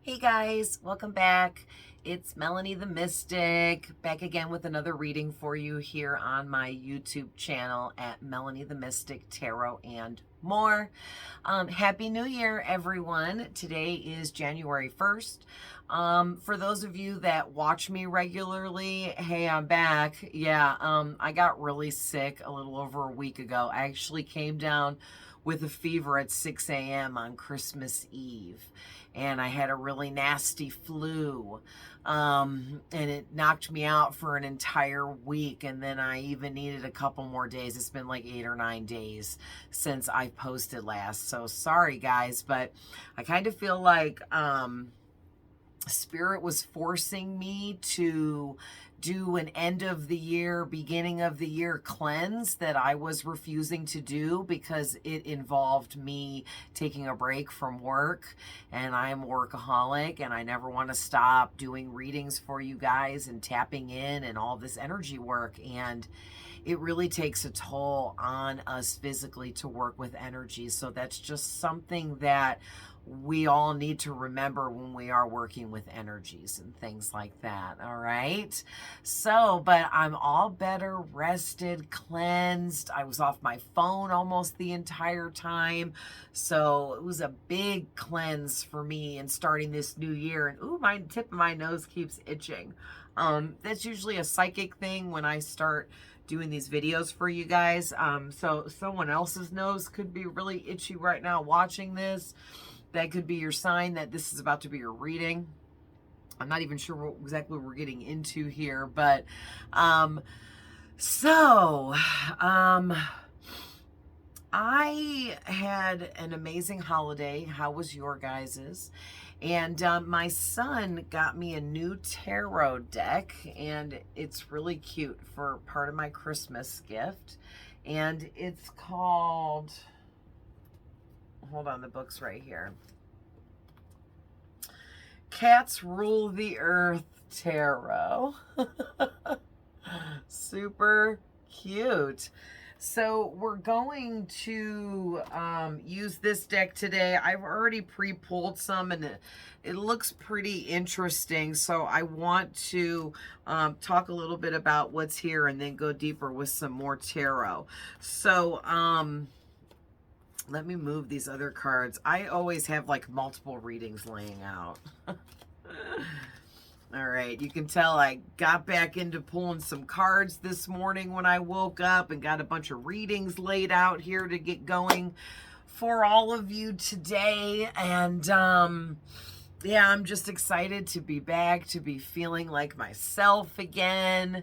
Hey guys, welcome back. It's Melanie the Mystic, back again with another reading for you here on my YouTube channel at Melanie the Mystic Tarot and more. Happy New Year, everyone. Today is January 1st. For those of you that watch me regularly, hey, I'm back. Yeah, I got really sick a little over a week ago. I actually came down with a fever at 6 a.m. on Christmas Eve. And I had a really nasty flu. And it knocked me out for an entire week. And then I even needed a couple more days. It's been like 8 or 9 days since I posted last. So sorry, guys, but I kind of feel like Spirit was forcing me to do an end of the year, beginning of the year cleanse that I was refusing to do because it involved me taking a break from work, and I'm a workaholic and I never want to stop doing readings for you guys and tapping in and all this energy work. And it really takes a toll on us physically to work with energy. So that's just something that we all need to remember when we are working with energies and things like that. All right. So, but I'm all better, rested, cleansed. I was off my phone almost the entire time. So it was a big cleanse for me in starting this new year. And ooh, my tip of my nose keeps itching. That's usually a psychic thing when I start doing these videos for you guys. So someone else's nose could be really itchy right now watching this. That could be your sign that this is about to be your reading. I'm not even sure what exactly we're getting into here, but I had an amazing holiday. How was your guys's? And my son got me a new tarot deck, and it's really cute for part of my Christmas gift. And it's called, hold on, the book's right here. Cats Rule the Earth Tarot. Super cute. So we're going to use this deck today. I've already pre-pulled some and it looks pretty interesting. So I want to talk a little bit about what's here and then go deeper with some more tarot. So let me move these other cards. I always have like multiple readings laying out. All right, you can tell I got back into pulling some cards this morning when I woke up and got a bunch of readings laid out here to get going for all of you today. And yeah, I'm just excited to be back, to be feeling like myself again,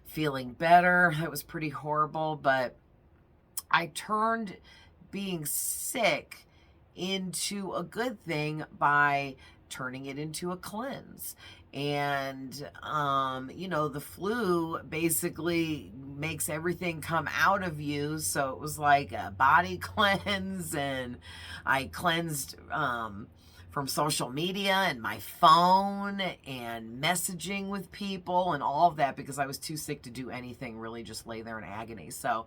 feeling better. That was pretty horrible, but I turned being sick into a good thing by turning it into a cleanse. And you know, the flu basically makes everything come out of you, so it was like a body cleanse. And I cleansed from social media and my phone and messaging with people and all of that because I was too sick to do anything, really just lay there in agony. So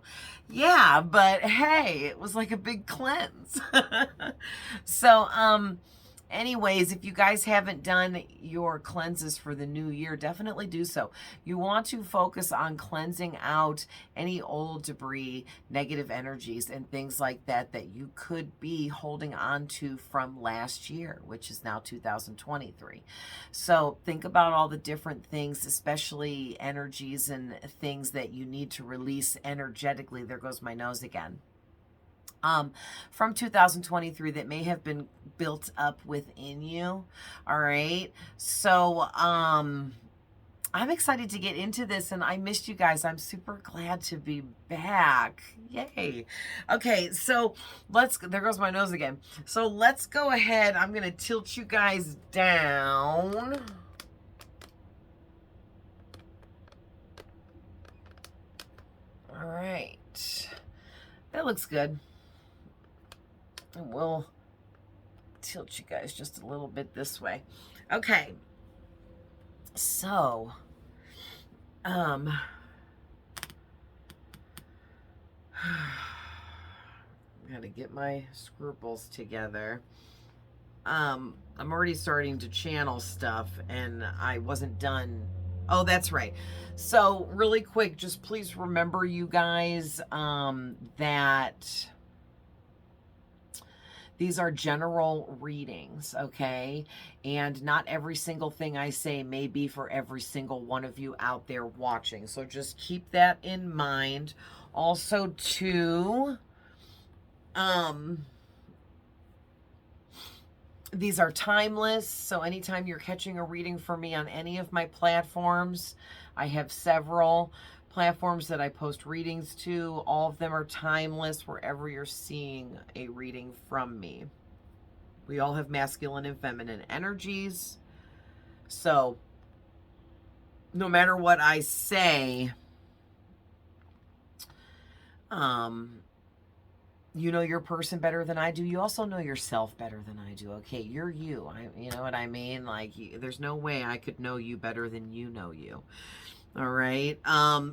yeah, but hey, it was like a big cleanse. So anyways, if you guys haven't done your cleanses for the new year, definitely do so. You want to focus on cleansing out any old debris, negative energies, and things like that that you could be holding on to from last year, which is now 2023. So think about all the different things, especially energies and things that you need to release energetically. There goes my nose again. From 2023 that may have been built up within you. All right. So, I'm excited to get into this, and I missed you guys. I'm super glad to be back. Yay. Okay, so there goes my nose again. So let's go ahead. I'm going to tilt you guys down. All right. That looks good. And we'll tilt you guys just a little bit this way. Okay. So, gotta get my scruples together. I'm already starting to channel stuff and I wasn't done. Oh, that's right. So really quick, just please remember, you guys, that these are general readings, okay? And not every single thing I say may be for every single one of you out there watching. So just keep that in mind. Also, too, these are timeless, so anytime you're catching a reading from me on any of my platforms, I have several platforms that I post readings to. All of them are timeless wherever you're seeing a reading from me. We all have masculine and feminine energies. So no matter what I say, you know your person better than I do. You also know yourself better than I do. Okay, you're you. You know what I mean? Like, there's no way I could know you better than you know you. All right.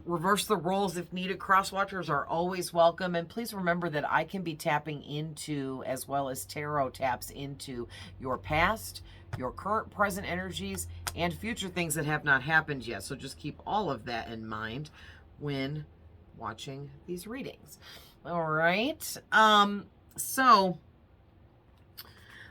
Reverse the roles if needed. Cross watchers are always welcome. And please remember that I can be tapping into, as well as tarot taps into, your past, your current, present energies, and future things that have not happened yet. So just keep all of that in mind when watching these readings. All right. So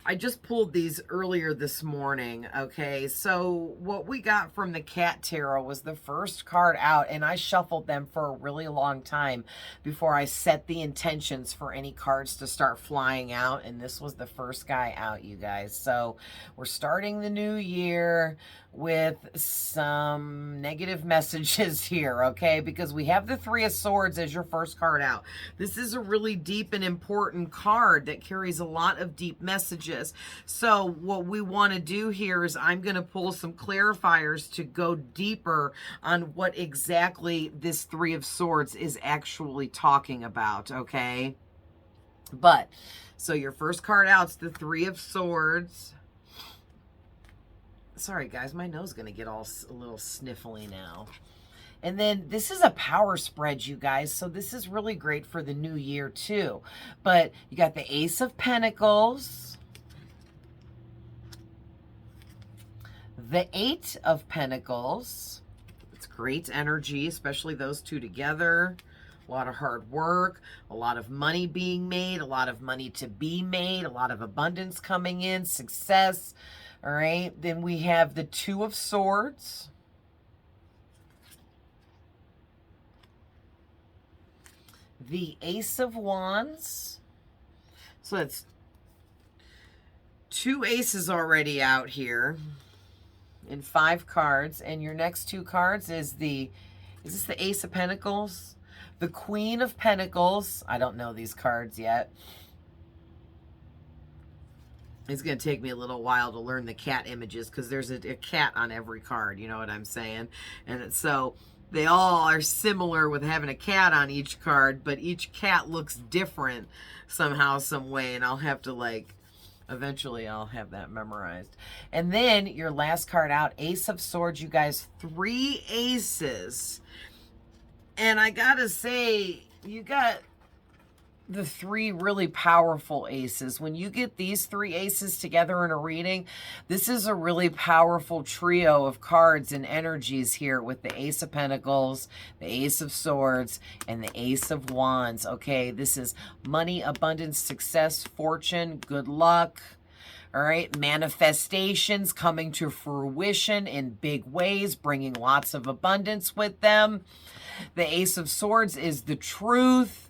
I just pulled these earlier this morning, okay? So what we got from the Cat Tarot was the first card out, and I shuffled them for a really long time before I set the intentions for any cards to start flying out, and this was the first guy out, you guys. So we're starting the new year with some negative messages here, okay? Because we have the Three of Swords as your first card out. This is a really deep and important card that carries a lot of deep messages. So what we want to do here is I'm going to pull some clarifiers to go deeper on what exactly this Three of Swords is actually talking about, okay? But, so your first card out is the Three of Swords. Sorry, guys, my nose is going to get all a little sniffly now. And then this is a power spread, you guys. So this is really great for the new year, too. But you got the Ace of Pentacles, the Eight of Pentacles. It's great energy, especially those two together. A lot of hard work, a lot of money being made, a lot of money to be made, a lot of abundance coming in, success. All right, then we have the Two of Swords. The Ace of Wands. So that's two aces already out here in 5 cards. And your next 2 cards is this the Ace of Pentacles? The Queen of Pentacles. I don't know these cards yet. It's going to take me a little while to learn the cat images because there's a cat on every card. You know what I'm saying? And so they all are similar with having a cat on each card, but each cat looks different somehow, some way. And I'll have to, eventually I'll have that memorized. And then your last card out, Ace of Swords, you guys, 3 aces. And I got to say, you got the 3 really powerful aces. When you get these 3 aces together in a reading, this is a really powerful trio of cards and energies here with the Ace of Pentacles, the Ace of Swords, and the Ace of Wands. Okay, this is money, abundance, success, fortune, good luck. All right, manifestations coming to fruition in big ways, bringing lots of abundance with them. The Ace of Swords is the truth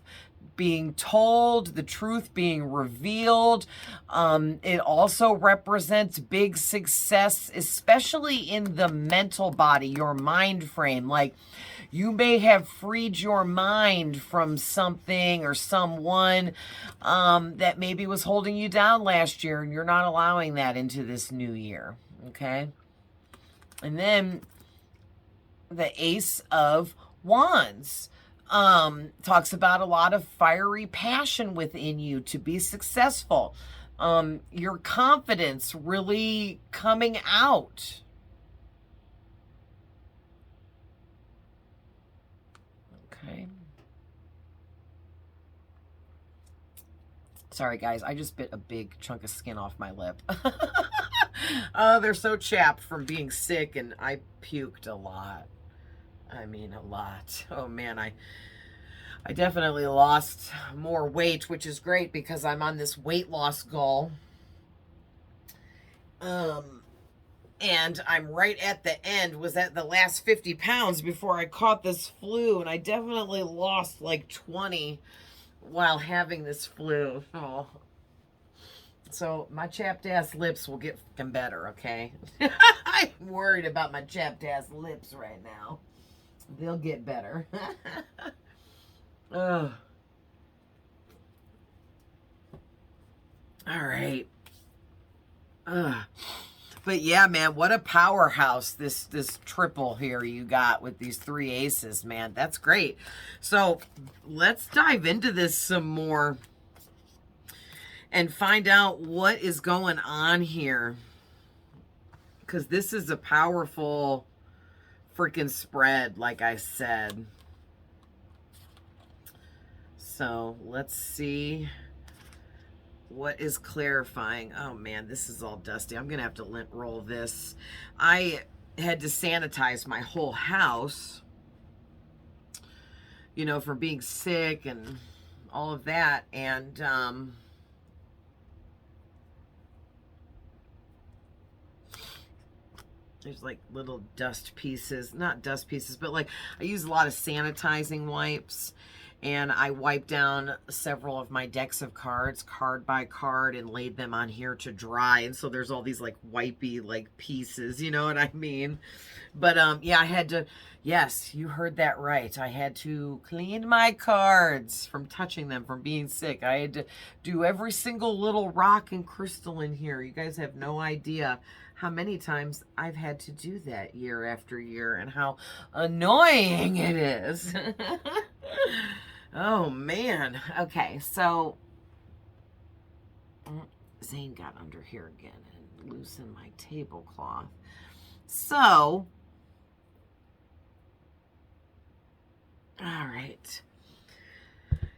being told, the truth being revealed. It also represents big success, especially in the mental body, your mind frame. Like, you may have freed your mind from something or someone that maybe was holding you down last year, and you're not allowing that into this new year, okay? And then the Ace of Wands talks about a lot of fiery passion within you to be successful. Your confidence really coming out. Okay. Sorry, guys. I just bit a big chunk of skin off my lip. Oh, they're so chapped from being sick, and I puked a lot. I mean, a lot. Oh, man, I definitely lost more weight, which is great because I'm on this weight loss goal. And I'm right at the end, was at the last 50 pounds before I caught this flu, and I definitely lost like 20 while having this flu. Oh. So my chapped ass lips will get fucking better, okay? I'm worried about my chapped ass lips right now. They'll get better. Ugh. All right. Ugh. But yeah, man, what a powerhouse this triple here you got with these 3 aces, man. That's great. So let's dive into this some more and find out what is going on here. Because this is a powerful freaking spread, like I said. So let's see what is clarifying. Oh man, this is all dusty. I'm gonna have to lint roll this. I had to sanitize my whole house, you know, from being sick and all of that. And there's like little dust pieces, not dust pieces, but like I use a lot of sanitizing wipes. And I wiped down several of my decks of cards, card by card, and laid them on here to dry. And so there's all these like wipey like pieces, you know what I mean? But yeah, I had to, yes, you heard that right. I had to clean my cards from touching them, from being sick. I had to do every single little rock and crystal in here. You guys have no idea how many times I've had to do that year after year and how annoying it is. Oh, man. Okay, so Zane got under here again and loosened my tablecloth. So, all right.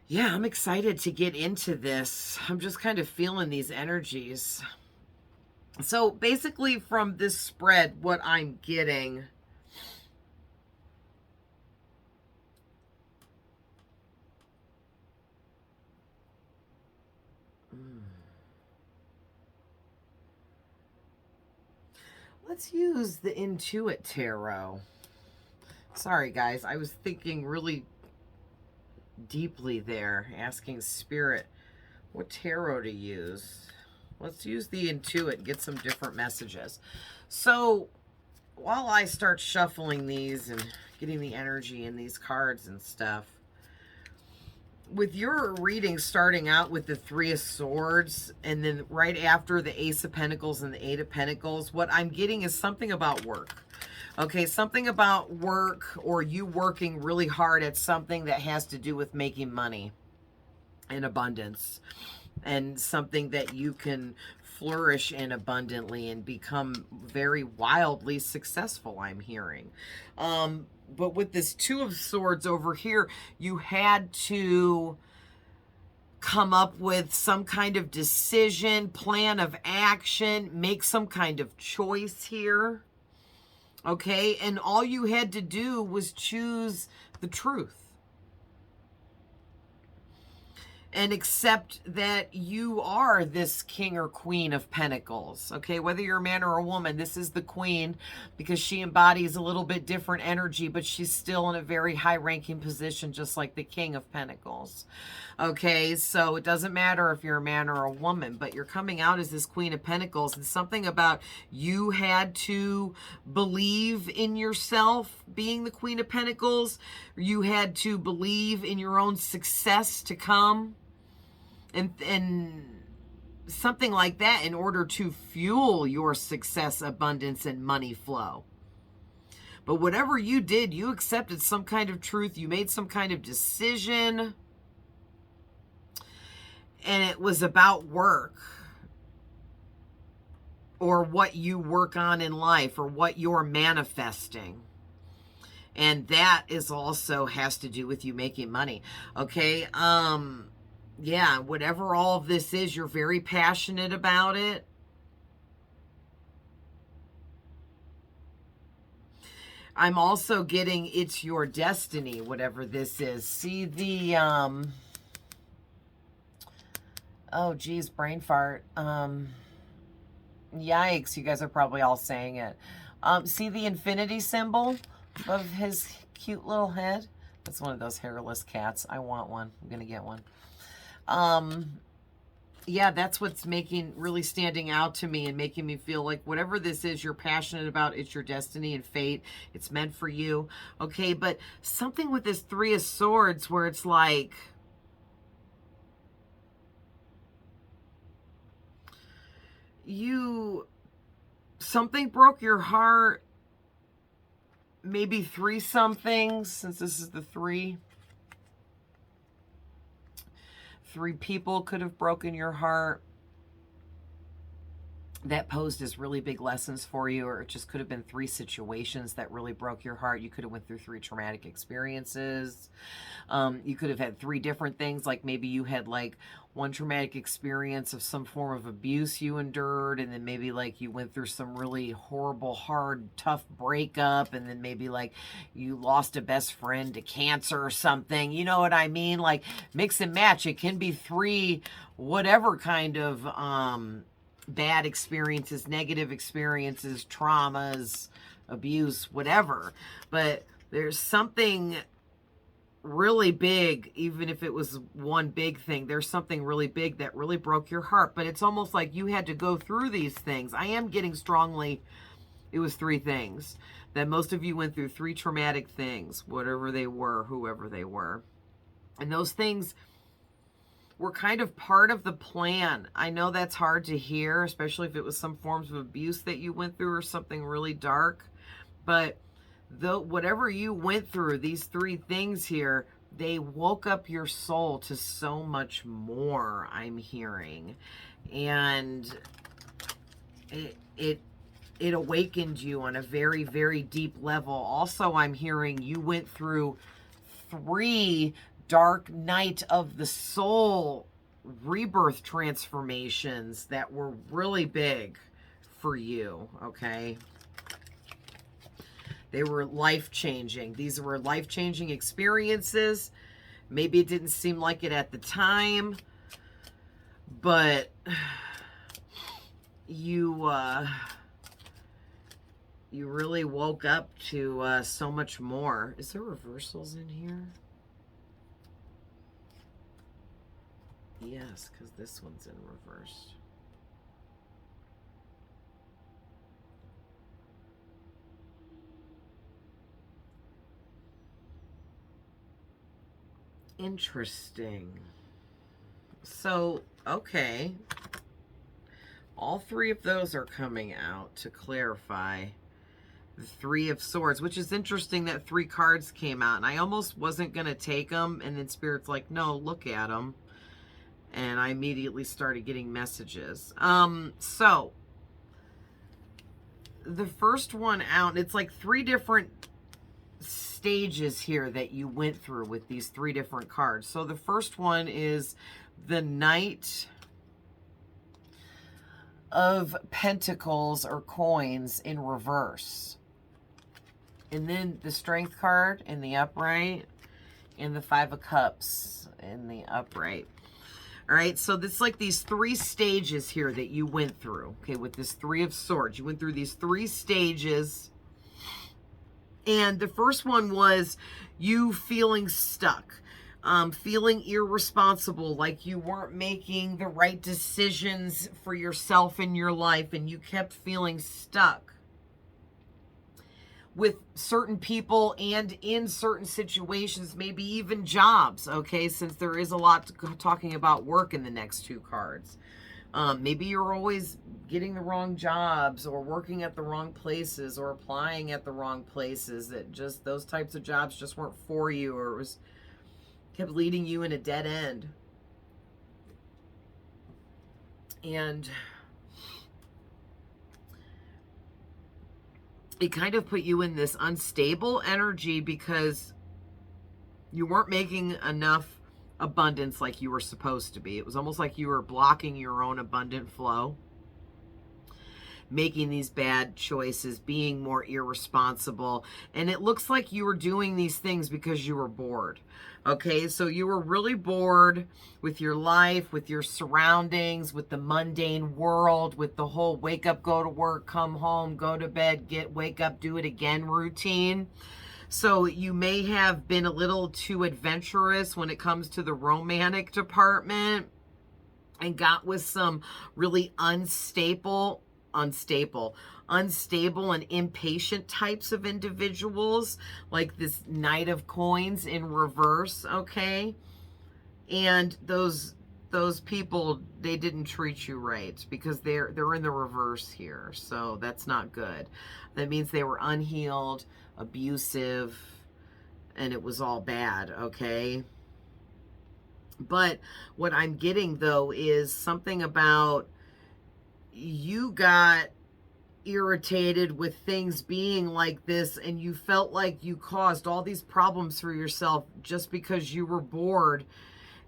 Yeah, I'm excited to get into this. I'm just kind of feeling these energies. So, basically from this spread, what I'm getting... Let's use the Intuit Tarot. Sorry, guys. I was thinking really deeply there, asking Spirit what tarot to use. Let's use the Intuit and get some different messages. So, while I start shuffling these and getting the energy in these cards and stuff, with your reading starting out with the 3 of Swords and then right after the Ace of Pentacles and the 8 of Pentacles, what I'm getting is something about work. Okay, something about work or you working really hard at something that has to do with making money in abundance and something that you can flourish in abundantly and become very wildly successful, I'm hearing. But with this 2 of Swords over here, you had to come up with some kind of decision, plan of action, make some kind of choice here. Okay? And all you had to do was choose the truth. And accept that you are this king or queen of pentacles. Okay, whether you're a man or a woman, this is the queen because she embodies a little bit different energy, but she's still in a very high-ranking position, just like the king of pentacles. Okay, so it doesn't matter if you're a man or a woman, but you're coming out as this queen of pentacles. And something about you had to believe in yourself being the queen of pentacles. You had to believe in your own success to come. And something like that in order to fuel your success, abundance, and money flow. But whatever you did, you accepted some kind of truth. You made some kind of decision. And it was about work. Or what you work on in life. Or what you're manifesting. And that is also has to do with you making money. Okay, yeah, whatever all of this is, you're very passionate about it. I'm also getting it's your destiny, whatever this is. See the, oh geez, brain fart. Yikes, you guys are probably all saying it. See the infinity symbol above his cute little head? That's one of those hairless cats. I want one. I'm going to get one. Yeah, that's what's really standing out to me and making me feel like whatever this is you're passionate about, it's your destiny and fate. It's meant for you. Okay, but something with this Three of Swords where it's like, something broke your heart, maybe three somethings, since this is the three. Three people could have broken your heart that posed as really big lessons for you, or it just could have been three situations that really broke your heart. You could have went through three traumatic experiences. You could have had three different things, like maybe you had like one traumatic experience of some form of abuse you endured, and then maybe like you went through some really horrible, hard, tough breakup, and then maybe like you lost a best friend to cancer or something. You know what I mean? Like mix and match. It can be three whatever kind of bad experiences, negative experiences, traumas, abuse, whatever. But there's something really big, even if it was one big thing, there's something really big that really broke your heart. But it's almost like you had to go through these things. I am getting strongly, it was three things. That most of you went through three traumatic things, whatever they were, whoever they were. And those things were kind of part of the plan. I know that's hard to hear, especially if it was some forms of abuse that you went through or something really dark. But whatever you went through, these three things here, they woke up your soul to so much more, I'm hearing. And it awakened you on a very, very deep level. Also, I'm hearing you went through three dark night of the soul rebirth transformations that were really big for you, okay? They were life-changing. These were life-changing experiences. Maybe it didn't seem like it at the time, but you really woke up to so much more. Is there reversals in here? Yes, because this one's in reverse. Interesting. So, okay. All three of those are coming out to clarify the Three of Swords, which is interesting that three cards came out. And I almost wasn't going to take them. And then Spirit's like, no, look at them. And I immediately started getting messages. So, the first one out, it's like three different stages here that you went through with these three different cards. So the first one is the Knight of Pentacles or coins in reverse. And then the Strength card in the upright and the Five of Cups in the upright. All right, so this like these three stages here that you went through, okay, with this Three of Swords. You went through these three stages. And the first one was you feeling stuck, feeling irresponsible, like you weren't making the right decisions for yourself in your life, and you kept feeling stuck with certain people and in certain situations, maybe even jobs, okay, since there is a lot talking about work in the next two cards. Maybe you're always getting the wrong jobs or working at the wrong places or applying at the wrong places, that just those types of jobs just weren't for you, or it was kept leading you in a dead end. And it kind of put you in this unstable energy because you weren't making enough abundance like you were supposed to be. It was almost like you were blocking your own abundant flow, making these bad choices, being more irresponsible. And it looks like you were doing these things because you were bored. Okay, so you were really bored with your life, with your surroundings, with the mundane world, with the whole wake up, go to work, come home, go to bed, wake up, do it again routine. So you may have been a little too adventurous when it comes to the romantic department and got with some really unstable and impatient types of individuals, like this Knight of Coins in reverse, okay? And those people, they didn't treat you right because they're in the reverse here. So that's not good. That means they were unhealed, abusive, and it was all bad, okay? But what I'm getting though is something about you got irritated with things being like this, and you felt like you caused all these problems for yourself just because you were bored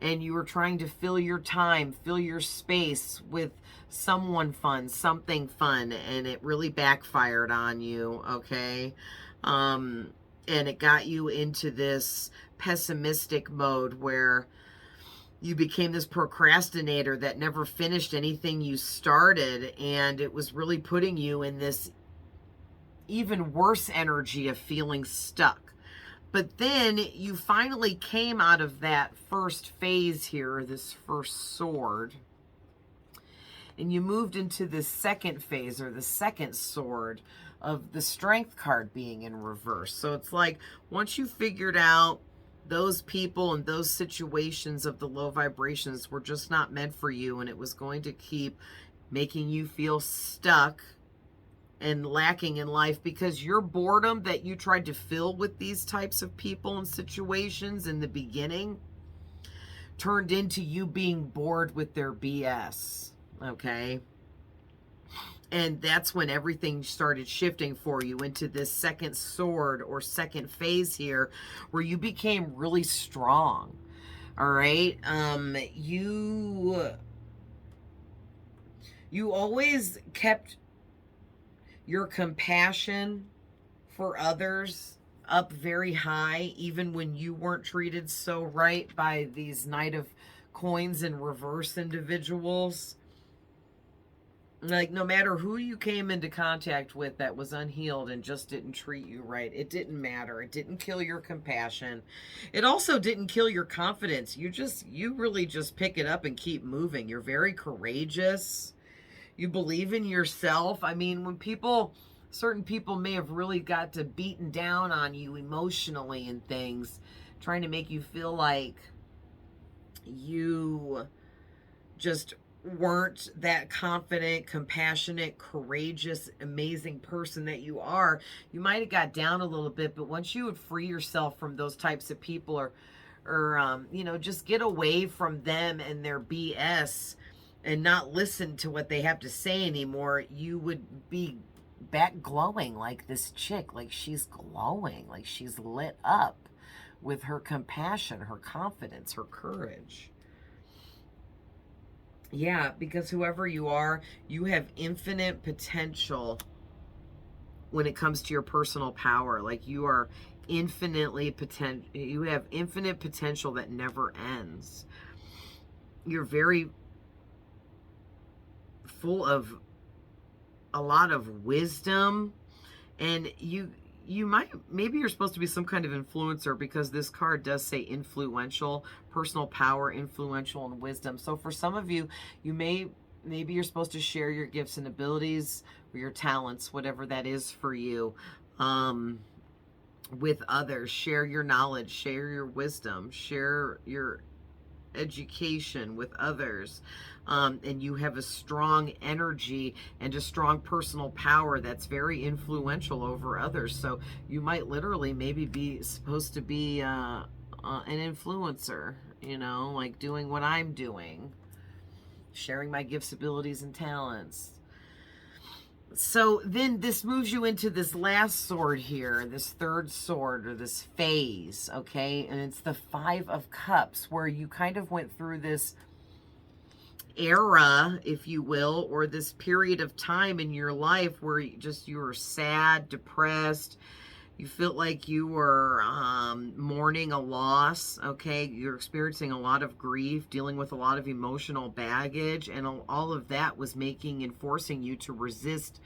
and you were trying to fill your time, fill your space with someone fun, something fun, and it really backfired on you, okay? And it got you into this pessimistic mode where you became this procrastinator that never finished anything you started, and it was really putting you in this even worse energy of feeling stuck. But then you finally came out of that first phase here, this first sword, and you moved into the second phase, or the second sword, of the Strength card being in reverse. So it's like once you figured out those people and those situations of the low vibrations were just not meant for you, and it was going to keep making you feel stuck and lacking in life, because your boredom that you tried to fill with these types of people and situations in the beginning turned into you being bored with their BS, okay? And that's when everything started shifting for you into this second sword or second phase here, where you became really strong. All right. You always kept your compassion for others up very high, even when you weren't treated so right by these Knight of Coins in reverse individuals. Like, no matter who you came into contact with that was unhealed and just didn't treat you right, it didn't matter. It didn't kill your compassion. It also didn't kill your confidence. You really just pick it up and keep moving. You're very courageous. You believe in yourself. I mean, when certain people may have really got to beaten down on you emotionally and things, trying to make you feel like you just weren't that confident, compassionate, courageous, amazing person that you are, you might have got down a little bit. But once you would free yourself from those types of people, or just get away from them and their BS and not listen to what they have to say anymore, you would be back glowing like this chick. Like, she's glowing, like she's lit up with her compassion, her confidence, her courage. Yeah, because whoever you are, you have infinite potential when it comes to your personal power. Like, you are you have infinite potential that never ends. You're very full of a lot of wisdom, and maybe you're supposed to be some kind of influencer, because this card does say influential, personal power, influential, and wisdom. So for some of you, maybe you're supposed to share your gifts and abilities, or your talents, whatever that is for you, with others. Share your knowledge, share your wisdom, share your education with others. And you have a strong energy and a strong personal power that's very influential over others. So you might literally maybe be supposed to be an influencer, like doing what I'm doing, sharing my gifts, abilities, and talents. So then this moves you into this last sword here, this third sword or this phase, okay? And it's the Five of Cups, where you kind of went through this era, if you will, or this period of time in your life where you were sad, depressed. You feel like you were mourning a loss, okay? You're experiencing a lot of grief, dealing with a lot of emotional baggage, and all of that was making and forcing you to resist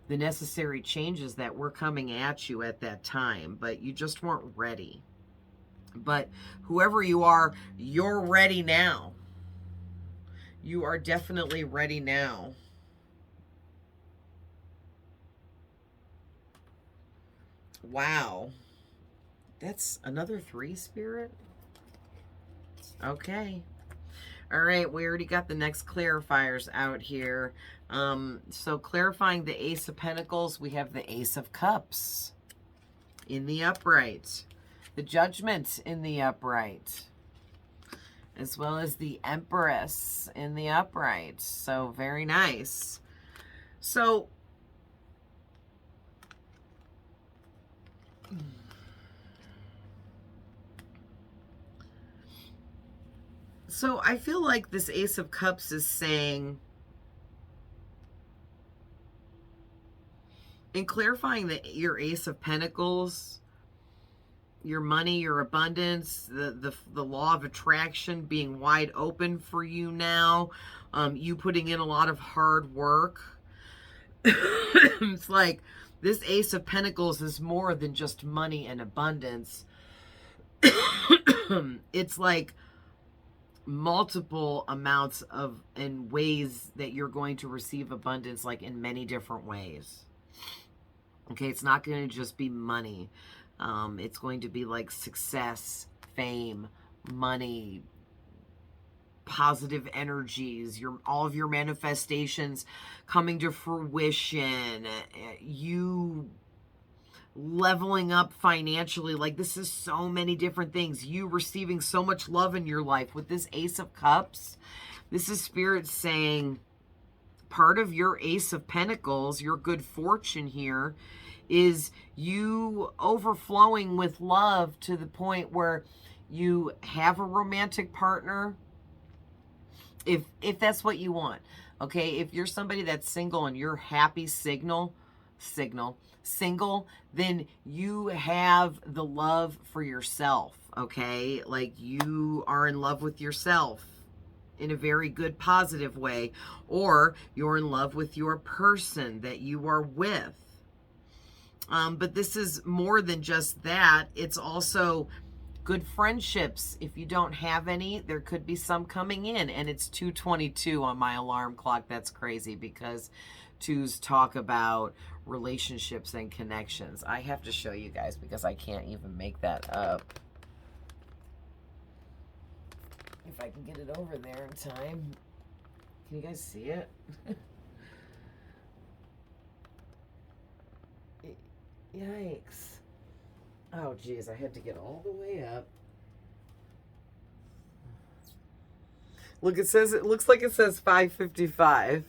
the necessary changes that were coming at you at that time, but you just weren't ready. But whoever you are, you're ready now. You are definitely ready now. Wow. That's another 3, Spirit? Okay. All right, we already got the next clarifiers out here. So clarifying the Ace of Pentacles, we have the Ace of Cups in the upright. The Judgment in the upright. As well as the Empress in the upright. So very nice. So I feel like this Ace of Cups is saying, in clarifying your Ace of Pentacles, your money, your abundance, the law of attraction being wide open for you now, you putting in a lot of hard work. It's like this Ace of Pentacles is more than just money and abundance. It's like multiple amounts of and ways that you're going to receive abundance, like in many different ways. Okay, it's not going to just be money. It's going to be like success, fame, money, positive energies, all of your manifestations coming to fruition, you leveling up financially. Like, this is so many different things. You receiving so much love in your life with this Ace of Cups. This is Spirit saying part of your Ace of Pentacles, your good fortune here, is you overflowing with love to the point where you have a romantic partner, if that's what you want. Okay, if you're somebody that's single and you're happy single, then you have the love for yourself. Okay, like you are in love with yourself in a very good positive way, or you're in love with your person that you are with. But this is more than just that. It's also good friendships. If you don't have any, there could be some coming in. And it's 2:22 on my alarm clock. That's crazy, because 2s talk about relationships and connections. I have to show you guys because I can't even make that up. If I can get it over there in time. Can you guys see it? Yikes. Oh, geez, I had to get all the way up. Look, it looks like it says 5:55.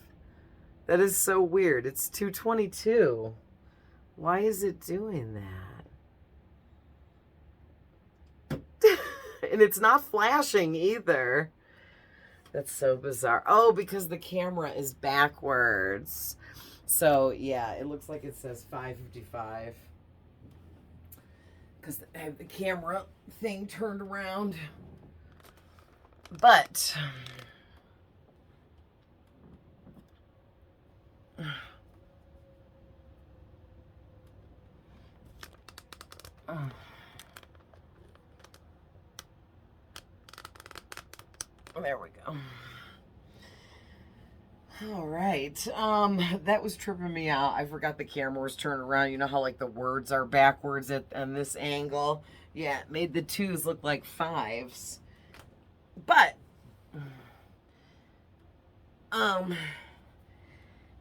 That is so weird. It's 2:22. Why is it doing that? And it's not flashing either. That's so bizarre. Oh, because the camera is backwards. So, yeah, it looks like it says 5:55. Because I have the camera thing turned around. But there we go. All right. That was tripping me out. I forgot the camera was turned around. You know how like the words are backwards on this angle? Yeah, it made the 2s look like 5s. But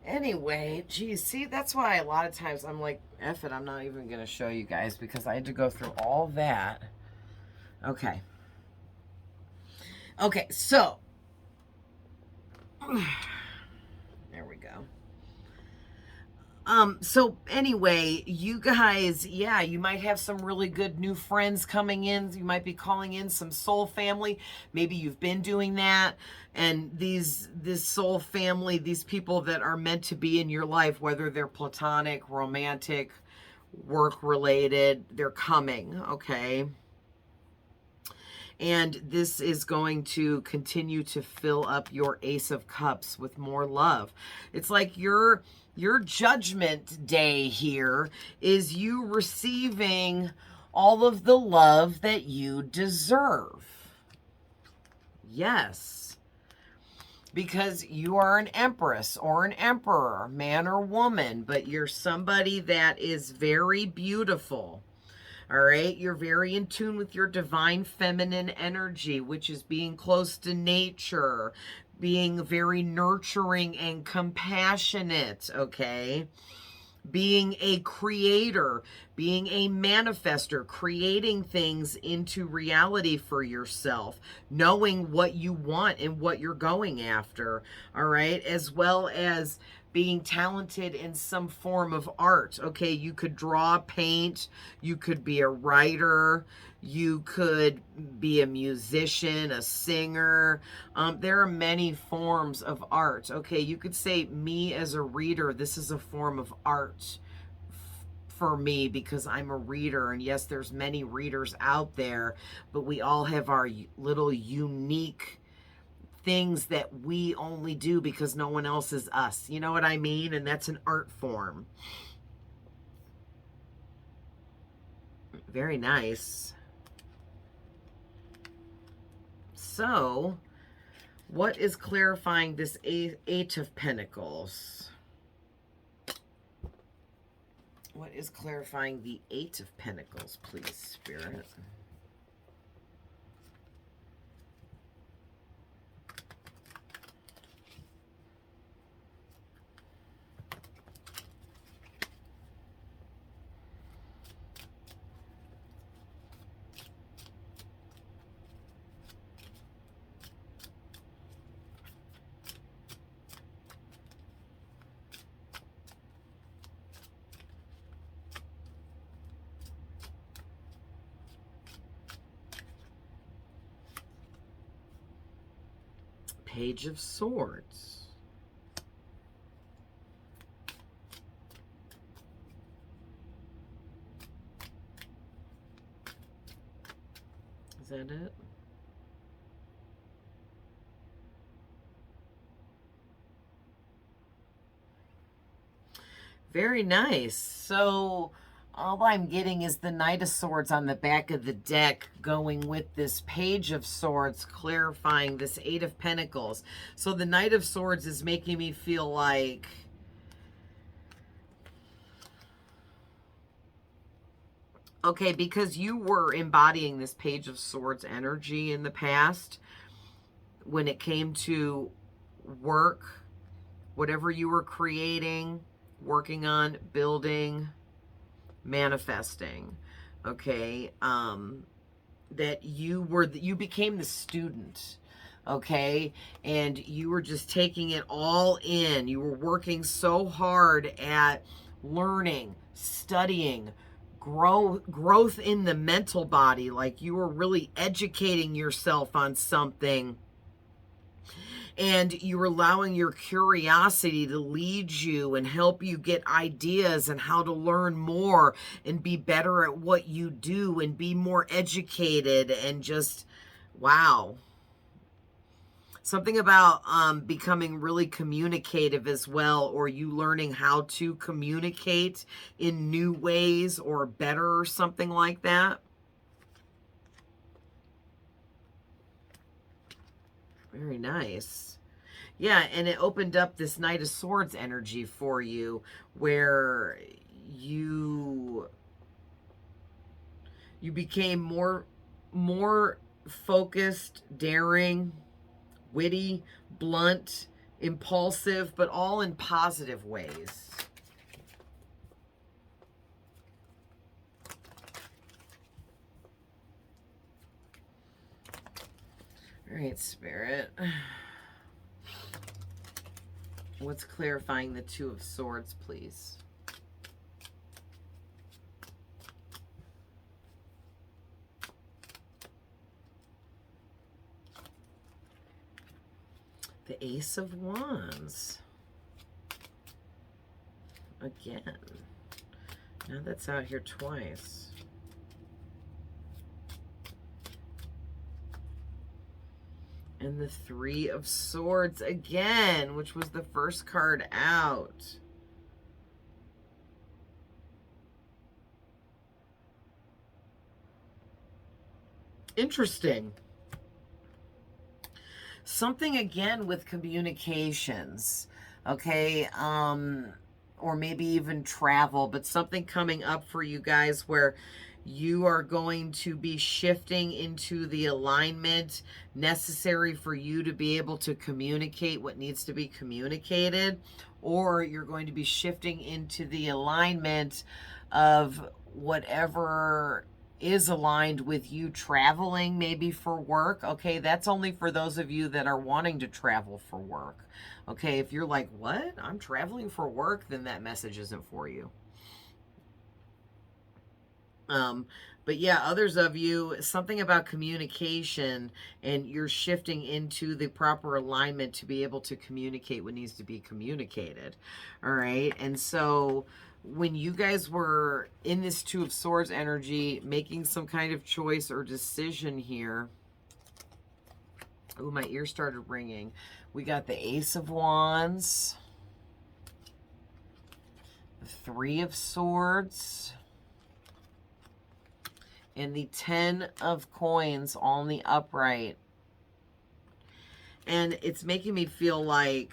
anyway, geez, see, that's why a lot of times I'm like, F it, I'm not even gonna show you guys, because I had to go through all that. Okay. Okay, so there we go. So anyway, you guys, yeah, you might have some really good new friends coming in. You might be calling in some soul family. Maybe you've been doing that. And this soul family, these people that are meant to be in your life, whether they're platonic, romantic, work related, they're coming, okay? And this is going to continue to fill up your Ace of Cups with more love. It's like your judgment day here is you receiving all of the love that you deserve. Yes. Because you are an empress or an emperor, man or woman, but you're somebody that is very beautiful. All right, you're very in tune with your divine feminine energy, which is being close to nature, being very nurturing and compassionate, okay? Being a creator, being a manifester, creating things into reality for yourself, knowing what you want and what you're going after, all right? As well as being talented in some form of art. Okay, you could draw, paint, you could be a writer, you could be a musician, a singer. There are many forms of art. Okay, you could say me as a reader, this is a form of art for me because I'm a reader. And yes, there's many readers out there, but we all have our little unique things that we only do because no one else is us. You know what I mean? And that's an art form. Very nice. So, what is clarifying this Eight of Pentacles? What is clarifying the Eight of Pentacles, please, Spirit? Page of Swords. Is that it? Very nice. So all I'm getting is the Knight of Swords on the back of the deck going with this Page of Swords, clarifying this Eight of Pentacles. So the Knight of Swords is making me feel like okay, because you were embodying this Page of Swords energy in the past when it came to work, whatever you were creating, working on, building, manifesting, okay, that you became the student, okay, and you were just taking it all in. You were working so hard at learning, studying, growth in the mental body, like you were really educating yourself on something. And you're allowing your curiosity to lead you and help you get ideas and how to learn more and be better at what you do and be more educated and just, wow. Something about becoming really communicative as well, or you learning how to communicate in new ways or better or something like that. Very nice. Yeah, and it opened up this Knight of Swords energy for you where you became more focused, daring, witty, blunt, impulsive, but all in positive ways. All right, Spirit. What's clarifying the Two of Swords, please? The Ace of Wands. Again. Now that's out here twice. And the Three of Swords again, which was the first card out. Interesting. Something again with communications, okay? Or maybe even travel, but something coming up for you guys where you are going to be shifting into the alignment necessary for you to be able to communicate what needs to be communicated, or you're going to be shifting into the alignment of whatever is aligned with you traveling, maybe for work. Okay, that's only for those of you that are wanting to travel for work. Okay, if you're like, what? I'm traveling for work, then that message isn't for you. But yeah, others of you, something about communication, and you're shifting into the proper alignment to be able to communicate what needs to be communicated. All right. And so when you guys were in this Two of Swords energy, making some kind of choice or decision here, oh, my ear started ringing. We got the Ace of Wands, the Three of Swords, and the 10 of Coins on the upright. And it's making me feel like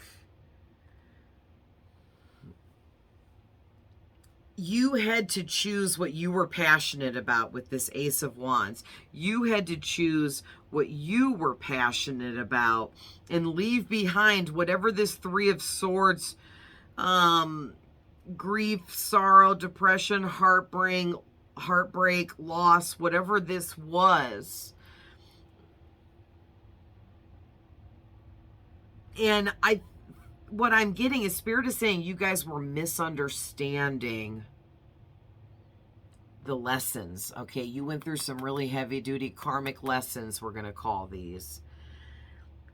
you had to choose what you were passionate about with this Ace of Wands. You had to choose what you were passionate about and leave behind whatever this Three of Swords, grief, sorrow, depression, heartbreak, loss, whatever this was. And what I'm getting is Spirit is saying you guys were misunderstanding the lessons. Okay, you went through some really heavy duty karmic lessons, we're going to call these.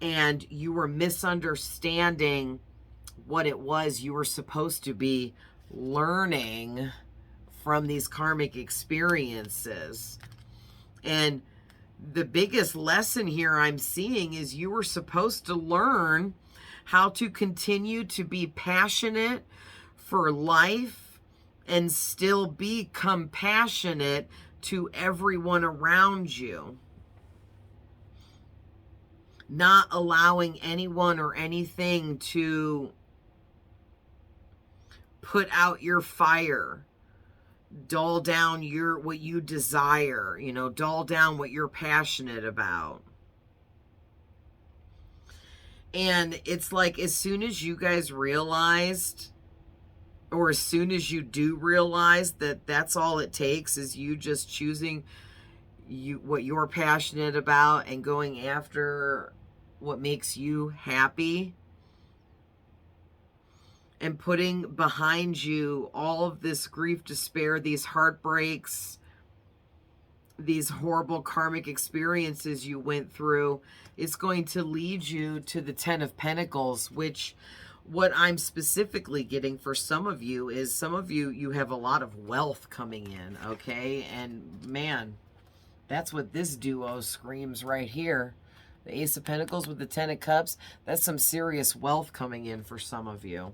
And you were misunderstanding what it was you were supposed to be learning from these karmic experiences. And the biggest lesson here I'm seeing is you were supposed to learn how to continue to be passionate for life and still be compassionate to everyone around you. Not allowing anyone or anything to put out your fire, dull down what you desire, dull down what you're passionate about. And it's like, as soon as you guys realized, or as soon as you do realize that that's all it takes is you just choosing what you're passionate about and going after what makes you happy, and putting behind you all of this grief, despair, these heartbreaks, these horrible karmic experiences you went through, is going to lead you to the 10 of Pentacles, which what I'm specifically getting for some of you is you have a lot of wealth coming in, okay? And man, that's what this duo screams right here. The Ace of Pentacles with the 10 of Cups, that's some serious wealth coming in for some of you.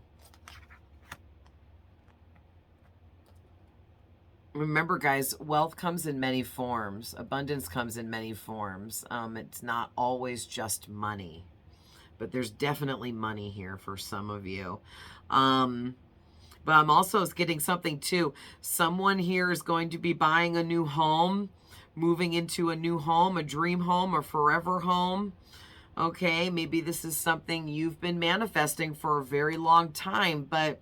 Remember, guys, wealth comes in many forms. Abundance comes in many forms. It's not always just money, but there's definitely money here for some of you. But I'm also getting something too. Someone here is going to be buying a new home, moving into a new home, a dream home, a forever home. Okay, maybe this is something you've been manifesting for a very long time, but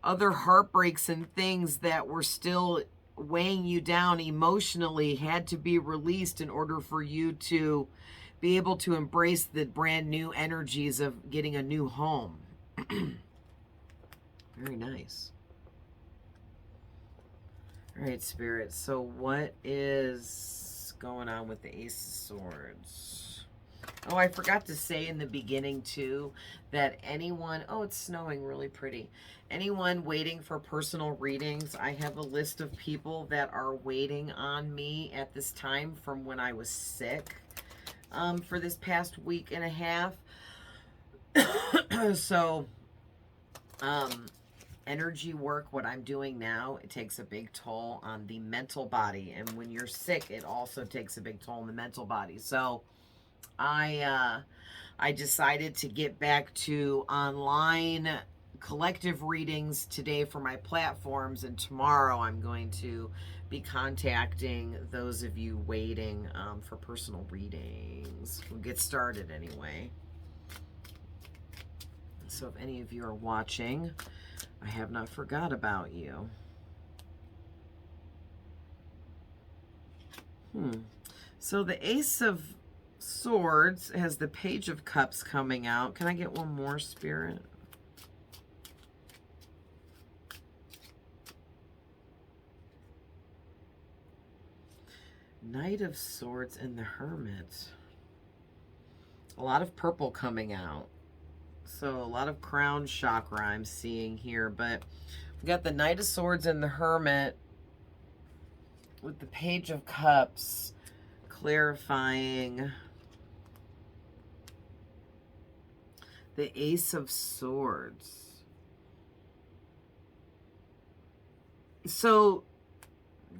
other heartbreaks and things that were still weighing you down emotionally had to be released in order for you to be able to embrace the brand new energies of getting a new home. Very nice. All right, Spirit. So what is going on with the Ace of Swords? Oh, I forgot to say in the beginning too that anyone, oh, it's snowing really pretty. Anyone waiting for personal readings, I have a list of people that are waiting on me at this time from when I was sick for this past week and a half. So, energy work, what I'm doing now, it takes a big toll on the mental body. And when you're sick, it also takes a big toll on the mental body. So, I decided to get back to online collective readings today for my platforms, and tomorrow I'm going to be contacting those of you waiting for personal readings. We'll get started anyway. So if any of you are watching, I have not forgot about you. So the Ace of Swords has the Page of Cups coming out. Can I get one more, Spirit? Knight of Swords and the Hermit. A lot of purple coming out. So a lot of crown chakra I'm seeing here. But we've got the Knight of Swords and the Hermit with the Page of Cups clarifying the Ace of Swords. So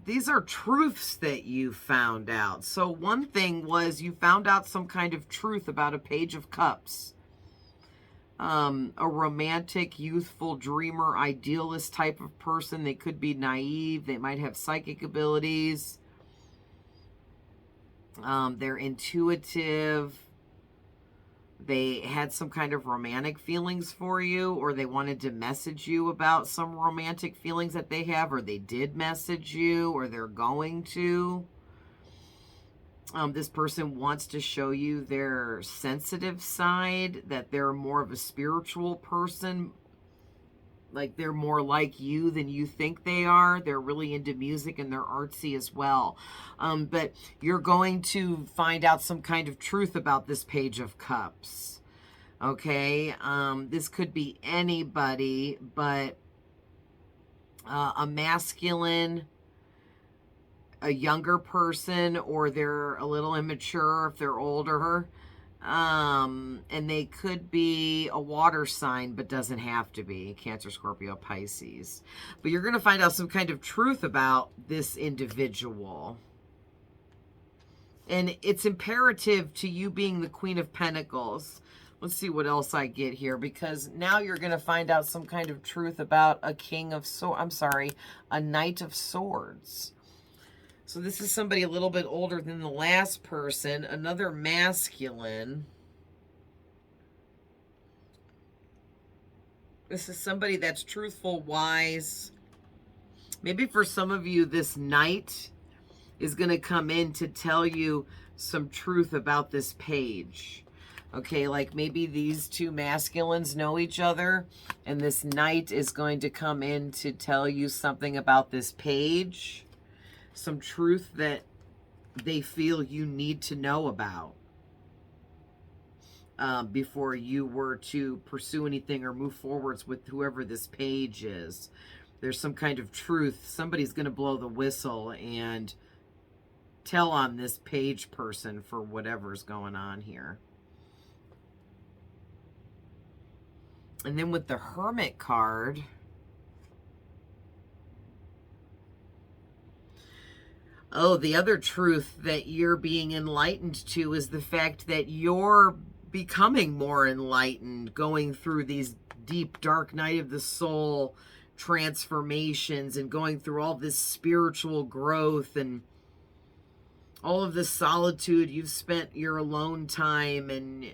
these are truths that you found out. So one thing was you found out some kind of truth about a Page of Cups. A romantic, youthful, dreamer, idealist type of person. They could be naive. They might have psychic abilities. They're intuitive. They had some kind of romantic feelings for you, or they wanted to message you about some romantic feelings that they have, or they did message you, or they're going to. This person wants to show you their sensitive side, that they're more of a spiritual person, like they're more like you than you think they are. They're really into music and they're artsy as well. But you're going to find out some kind of truth about this Page of Cups. Okay? This could be anybody, but a masculine, a younger person, or they're a little immature if they're older. And they could be a water sign, but doesn't have to be. Cancer, Scorpio, Pisces. But you're going to find out some kind of truth about this individual. And it's imperative to you being the Queen of Pentacles. Let's see what else I get here, because now you're going to find out some kind of truth about a King of Swords. I'm sorry, a Knight of Swords. So this is somebody a little bit older than the last person, another masculine. This is somebody that's truthful, wise. Maybe for some of you, this Knight is going to come in to tell you some truth about this page. Okay, like maybe these two masculines know each other, and this Knight is going to come in to tell you something about this page. Some truth that they feel you need to know about before you were to pursue anything or move forwards with whoever this page is. There's some kind of truth. Somebody's going to blow the whistle and tell on this page person for whatever's going on here. And then with the Hermit card, oh, the other truth that you're being enlightened to is the fact that you're becoming more enlightened, going through these deep, dark night of the soul transformations and going through all this spiritual growth and all of this solitude. You've spent your alone time and,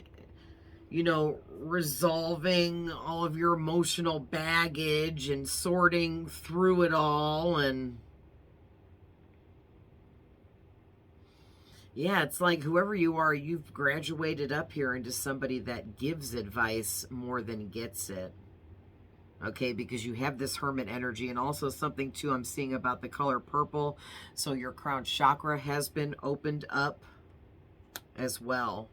you know, resolving all of your emotional baggage and sorting through it all. And yeah, it's like whoever you are, you've graduated up here into somebody that gives advice more than gets it. Okay, because you have this Hermit energy, and also something too I'm seeing about the color purple. So your crown chakra has been opened up as well.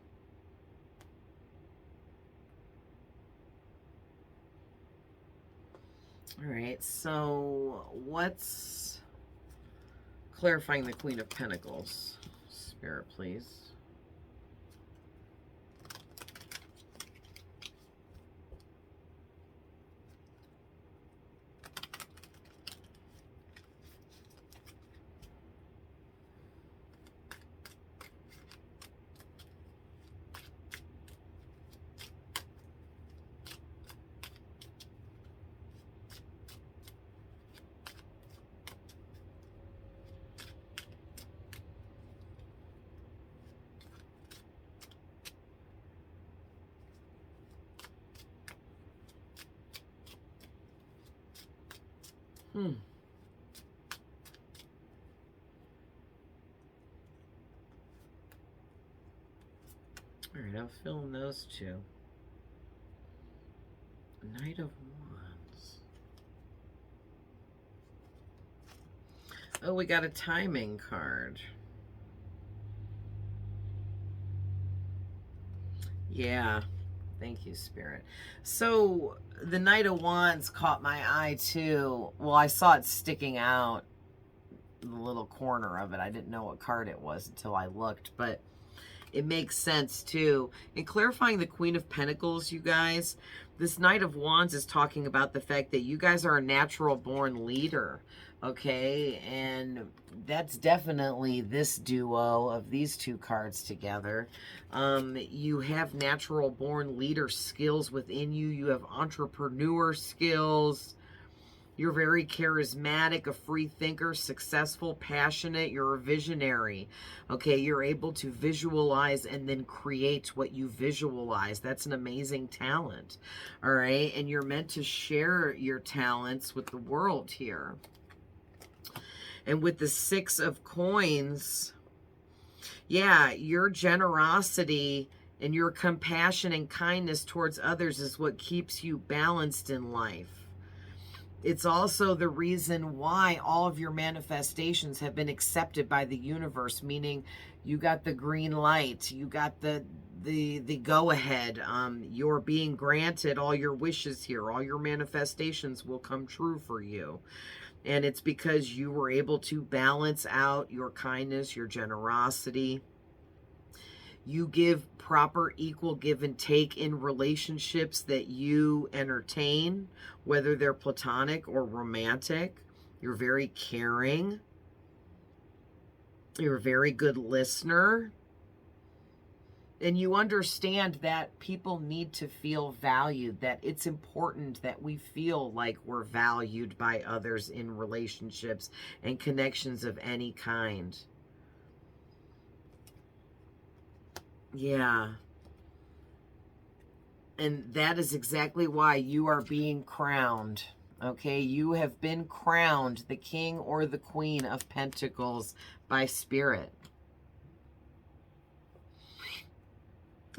All right, so what's clarifying the Queen of Pentacles? Spirit, please. All right, I'm feeling those two. Knight of Wands. Oh, we got a timing card. Yeah. Thank you, Spirit. So the Knight of Wands caught my eye too. Well, I saw it sticking out in the little corner of it. I didn't know what card it was until I looked, but it makes sense too. In clarifying the Queen of Pentacles, you guys, this Knight of Wands is talking about the fact that you guys are a natural born leader, okay? And that's definitely this duo of these two cards together. You have natural born leader skills within you. You have entrepreneur skills. You're very charismatic, a free thinker, successful, passionate. You're a visionary. Okay, you're able to visualize and then create what you visualize. That's an amazing talent. All right, and you're meant to share your talents with the world here. And with the Six of Coins, yeah, your generosity and your compassion and kindness towards others is what keeps you balanced in life. It's also the reason why all of your manifestations have been accepted by the universe, meaning you got the green light, you got the go ahead. You're being granted all your wishes here. All your manifestations will come true for you. And it's because you were able to balance out your kindness, your generosity. You give proper equal give and take in relationships that you entertain, whether they're platonic or romantic. You're very caring. You're a very good listener. And you understand that people need to feel valued, that it's important that we feel like we're valued by others in relationships and connections of any kind. Yeah. And that is exactly why you are being crowned. Okay, you have been crowned the King or the Queen of Pentacles by Spirit.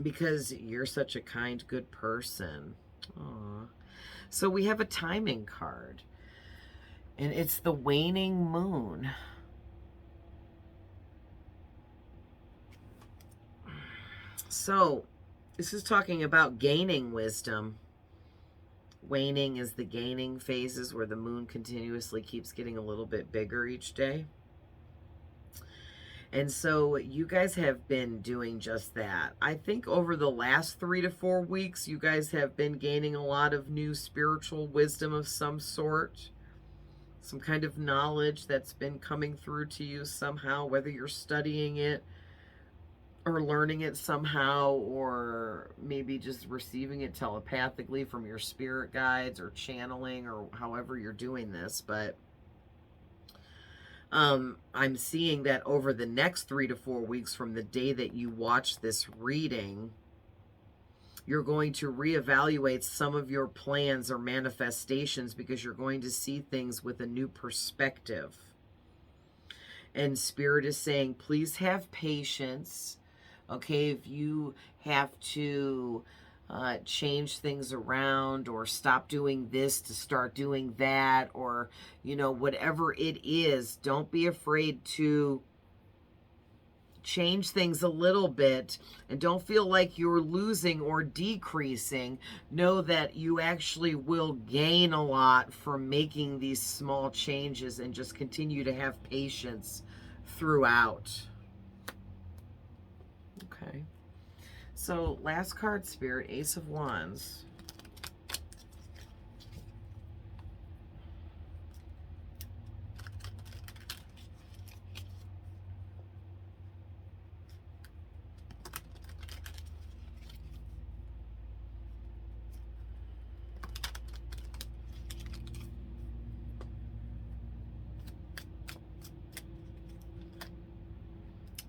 Because you're such a kind, good person. Aww. So we have a timing card. And it's the waning moon. So this is talking about gaining wisdom. Waning is the gaining phases where the moon continuously keeps getting a little bit bigger each day. And so you guys have been doing just that. I think over the last 3 to 4 weeks, you guys have been gaining a lot of new spiritual wisdom of some sort. Some kind of knowledge that's been coming through to you somehow, whether you're studying it or learning it somehow, or maybe just receiving it telepathically from your spirit guides or channeling or however you're doing this. But I'm seeing that over the next 3 to 4 weeks from the day that you watch this reading, you're going to reevaluate some of your plans or manifestations because you're going to see things with a new perspective. And Spirit is saying, please have patience. Okay, if you have to change things around or stop doing this to start doing that, or, you know, whatever it is, don't be afraid to change things a little bit, and don't feel like you're losing or decreasing. Know that you actually will gain a lot from making these small changes, and just continue to have patience throughout. Okay. So last card, Spirit, Ace of Wands.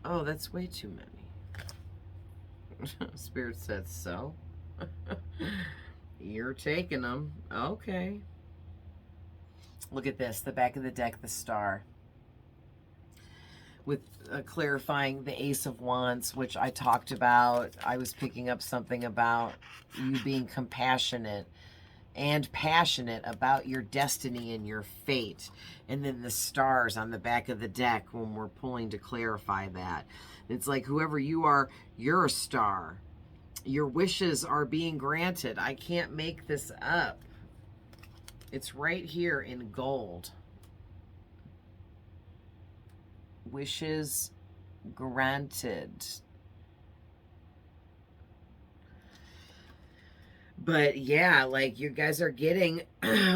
Oh, that's way too many. Spirit said so. You're taking them. Okay. Look at this. The back of the deck, the star. With clarifying the Ace of Wands, which I talked about. I was picking up something about you being compassionate and passionate about your destiny and your fate. And then the stars on the back of the deck when we're pulling to clarify that. It's like whoever you are, you're a star. Your wishes are being granted. I can't make this up. It's right here in gold. Wishes granted. But yeah, like you guys are getting,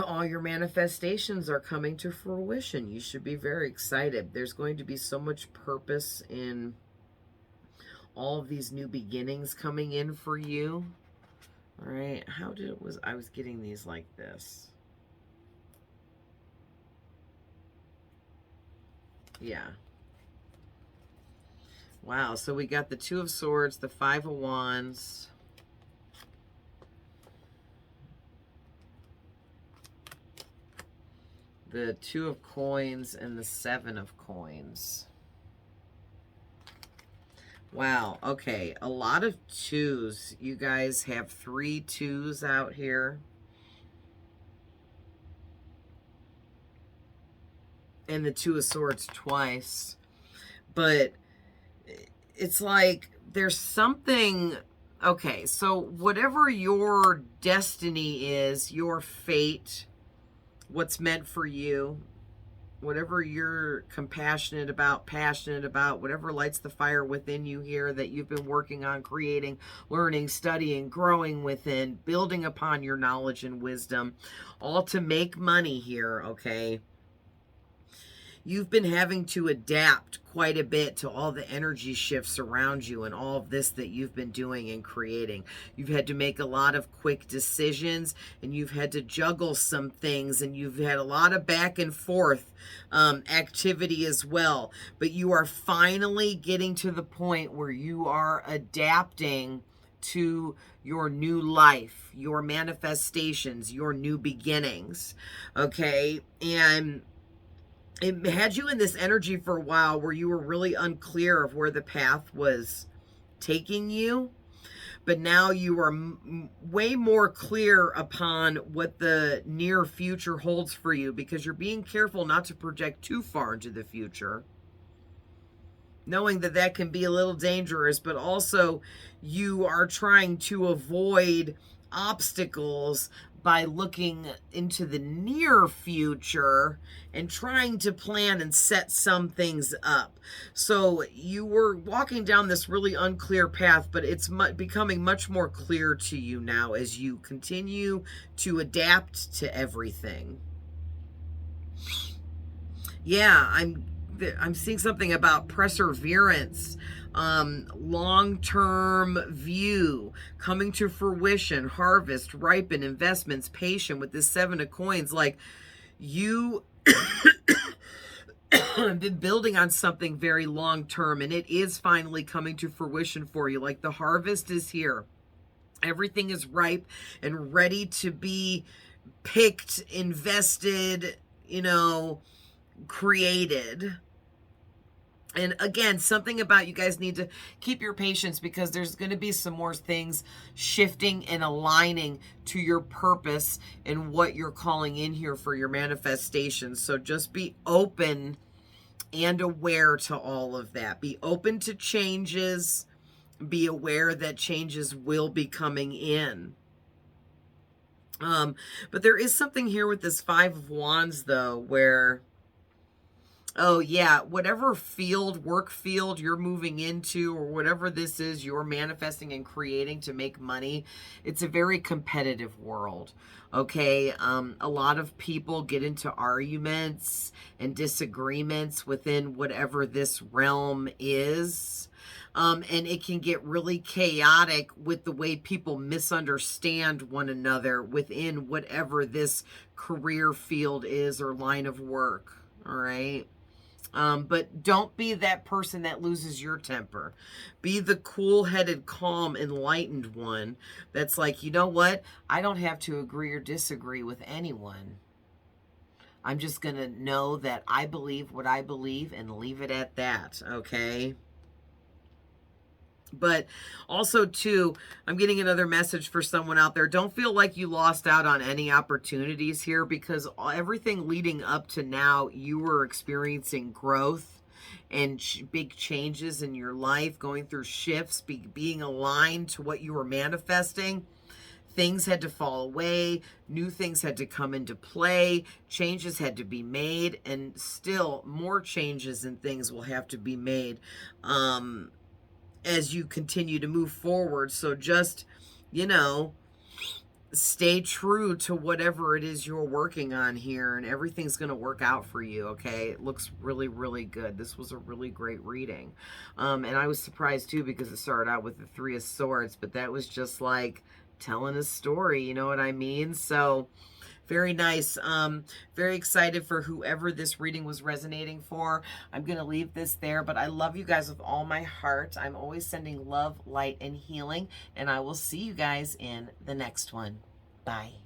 all your manifestations are coming to fruition. You should be very excited. There's going to be so much purpose in all of these new beginnings coming in for you. All right, how did it was, I was getting these like this. Yeah. Wow, so we got the Two of Swords, the Five of Wands, the Two of Coins, and the Seven of Coins. Wow, okay, a lot of twos. You guys have 3 twos out here. And the Two of Swords twice. But it's like there's something... Okay, so whatever your destiny is, your fate, what's meant for you, whatever you're compassionate about, passionate about, whatever lights the fire within you here that you've been working on, creating, learning, studying, growing within, building upon your knowledge and wisdom, all to make money here, okay? You've been having to adapt quite a bit to all the energy shifts around you and all of this that you've been doing and creating. You've had to make a lot of quick decisions, and you've had to juggle some things, and you've had a lot of back and forth activity as well. But you are finally getting to the point where you are adapting to your new life, your manifestations, your new beginnings, okay? And it had you in this energy for a while where you were really unclear of where the path was taking you. But now you are way more clear upon what the near future holds for you, because you're being careful not to project too far into the future, knowing that that can be a little dangerous, but also you are trying to avoid obstacles by looking into the near future and trying to plan and set some things up. So you were walking down this really unclear path, but it's becoming much more clear to you now as you continue to adapt to everything. Yeah, I'm seeing something about perseverance, long-term view, coming to fruition, harvest, ripen, investments, patient with this Seven of Coins. Like you have been building on something very long-term, and it is finally coming to fruition for you. Like the harvest is here. Everything is ripe and ready to be picked, invested, you know, created. And again, something about you guys need to keep your patience, because there's going to be some more things shifting and aligning to your purpose and what you're calling in here for your manifestations. So just be open and aware to all of that. Be open to changes. Be aware that changes will be coming in. But there is something here with this Five of Wands, though, where, oh yeah, whatever field, work field you're moving into, or whatever this is you're manifesting and creating to make money, it's a very competitive world. Okay, a lot of people get into arguments and disagreements within whatever this realm is. And it can get really chaotic with the way people misunderstand one another within whatever this career field is or line of work. All right. But don't be that person that loses your temper. Be the cool-headed, calm, enlightened one that's like, you know what? I don't have to agree or disagree with anyone. I'm just going to know that I believe what I believe and leave it at that, okay? But also, too, I'm getting another message for someone out there. Don't feel like you lost out on any opportunities here, because everything leading up to now, you were experiencing growth and big changes in your life, going through shifts, being aligned to what you were manifesting. Things had to fall away, new things had to come into play, changes had to be made, and still more changes and things will have to be made as you continue to move forward. So just, you know, stay true to whatever it is you're working on here, and everything's going to work out for you, okay? It looks really, really good. This was a really great reading. And I was surprised, too, because it started out with the Three of Swords, but that was just like telling a story, you know what I mean? So very nice. Very excited for whoever this reading was resonating for. I'm going to leave this there, but I love you guys with all my heart. I'm always sending love, light, and healing, and I will see you guys in the next one. Bye.